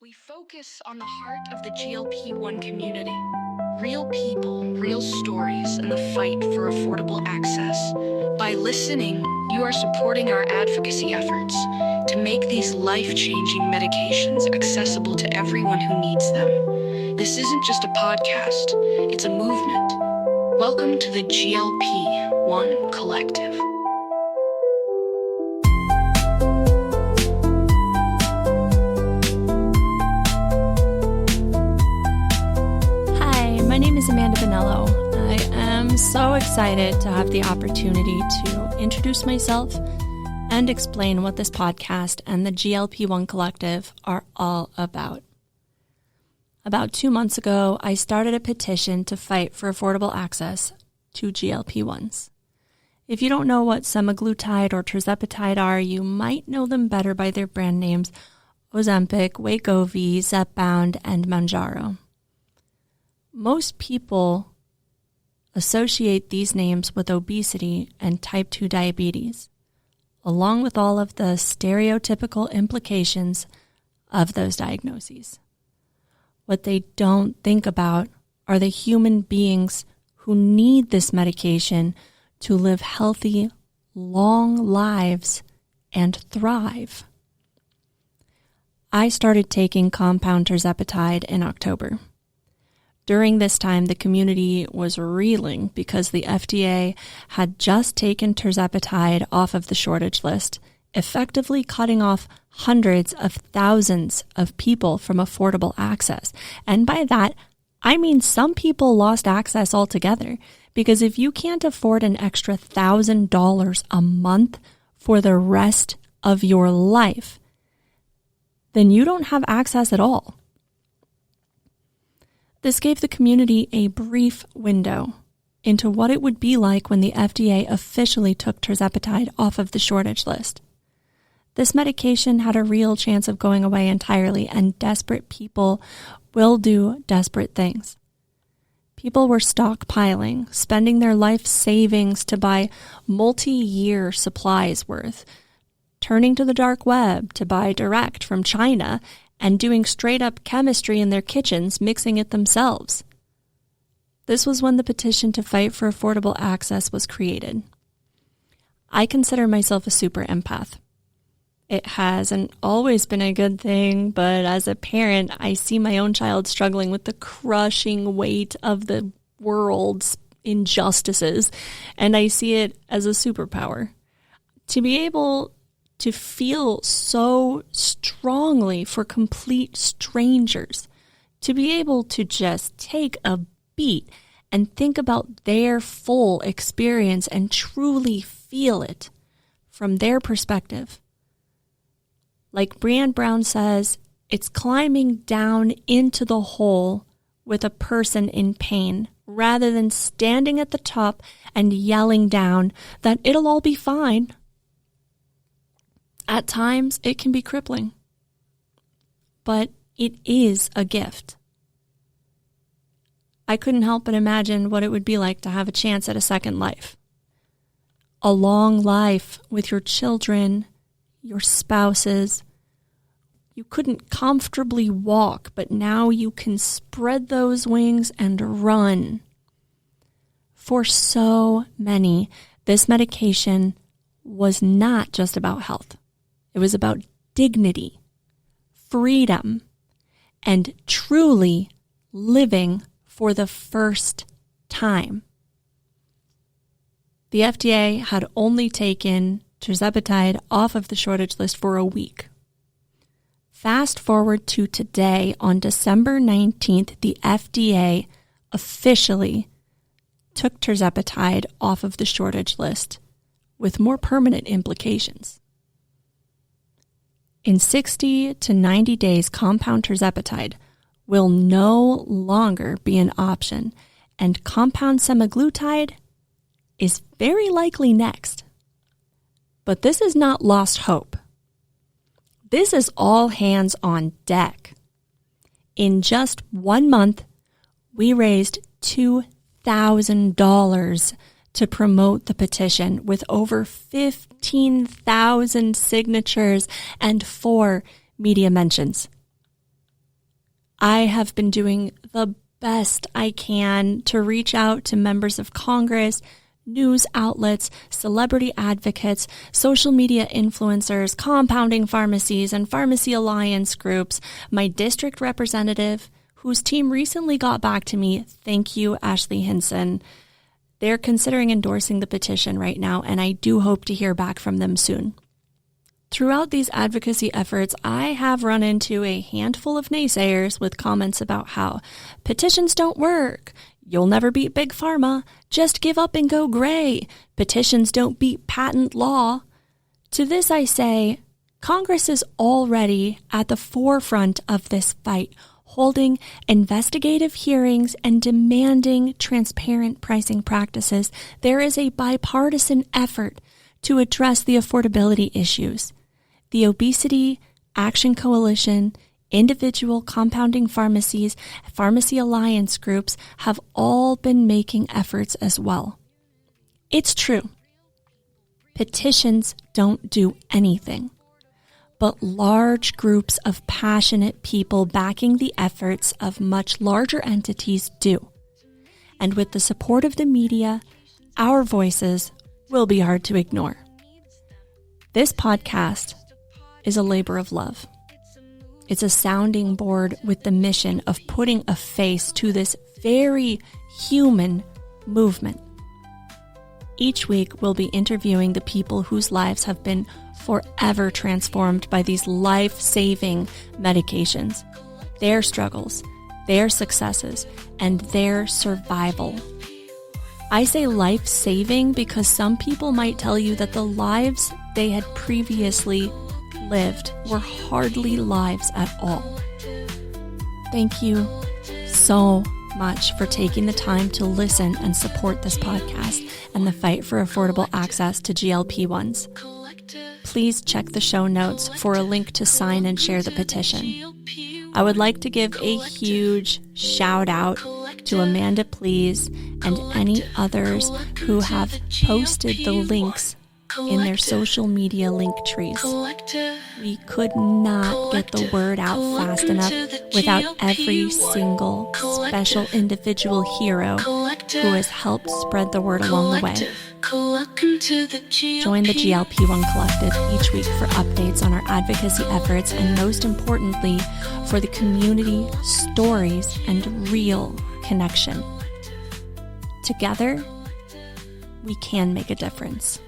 We focus on the heart of the GLP-1 community. Real people, real stories, and the fight for affordable access. By listening, you are supporting our advocacy efforts to make these life-changing medications accessible to everyone who needs them. This isn't just a podcast, it's a movement. Welcome to the GLP-1 Collective. My name is Amanda Bonello. I am so excited to have the opportunity to introduce myself and explain what this podcast and the GLP-1 Collective are all about. About 2 months ago, I started a petition to fight for affordable access to GLP-1s. If you don't know what semaglutide or tirzepatide are, you might know them better by their brand names Ozempic, Wegovy, Zepbound, and Mounjaro. Most people associate these names with obesity and type 2 diabetes, along with all of the stereotypical implications of those diagnoses. What they don't think about are the human beings who need this medication to live healthy, long lives and thrive. I started taking compound tirzepatide in October. During this time, the community was reeling because the FDA had just taken tirzepatide off of the shortage list, effectively cutting off hundreds of thousands of people from affordable access. And by that, I mean some people lost access altogether, because if you can't afford an extra $1,000 a month for the rest of your life, then you don't have access at all. This gave the community a brief window into what it would be like when the FDA officially took tirzepatide off of the shortage list. This medication had a real chance of going away entirely, and desperate people will do desperate things. People were stockpiling, spending their life savings to buy multi-year supplies worth, turning to the dark web to buy direct from China, and doing straight-up chemistry in their kitchens, mixing it themselves. This was when the petition to fight for affordable access was created. I consider myself a super empath. It hasn't always been a good thing, but as a parent, I see my own child struggling with the crushing weight of the world's injustices, and I see it as a superpower. To be able to feel so strongly for complete strangers, to be able to just take a beat and think about their full experience and truly feel it from their perspective. Like Brené Brown says, it's climbing down into the hole with a person in pain, rather than standing at the top and yelling down that it'll all be fine. At times, it can be crippling, but it is a gift. I couldn't help but imagine what it would be like to have a chance at a second life. A long life with your children, your spouses. You couldn't comfortably walk, but now you can spread those wings and run. For so many, this medication was not just about health. It was about dignity, freedom, and truly living for the first time. The FDA had only taken tirzepatide off of the shortage list for a week. Fast forward to today, on December 19th, the FDA officially took tirzepatide off of the shortage list with more permanent implications. In 60 to 90 days, compound tirzepatide will no longer be an option, and compound semaglutide is very likely next. But this is not lost hope. This is all hands on deck. In just 1 month, we raised $2,000 to promote the petition, with over 15,000 signatures and 4 media mentions. I have been doing the best I can to reach out to members of Congress, news outlets, celebrity advocates, social media influencers, compounding pharmacies, and pharmacy alliance groups, my district representative, whose team recently got back to me. Thank you, Ashley Hinson. They're considering endorsing the petition right now, and I do hope to hear back from them soon. Throughout these advocacy efforts, I have run into a handful of naysayers with comments about how petitions don't work. You'll never beat Big Pharma. Just give up and go gray. Petitions don't beat patent law. To this I say, Congress is already at the forefront of this fight, holding investigative hearings and demanding transparent pricing practices. There is a bipartisan effort to address the affordability issues. The Obesity Action Coalition, individual compounding pharmacies, pharmacy alliance groups have all been making efforts as well. It's true. Petitions don't do anything, but large groups of passionate people backing the efforts of much larger entities do. And with the support of the media, our voices will be hard to ignore. This podcast is a labor of love. It's a sounding board with the mission of putting a face to this very human movement. Each week, we'll be interviewing the people whose lives have been forever transformed by these life-saving medications, their struggles, their successes, and their survival. I say life-saving because some people might tell you that the lives they had previously lived were hardly lives at all. Thank you so much for taking the time to listen and support this podcast and the fight for affordable access to GLP-1s. Please check the show notes for a link to sign and share the petition. I would like to give a huge shout out to Amanda Please and any others who have posted the links in their social media link trees. We could not get the word out fast enough without every single special individual hero who has helped spread the word along the way. Join the GLP-1 Collective each week for updates on our advocacy efforts and, most importantly, for the community stories and real connection. Together, we can make a difference.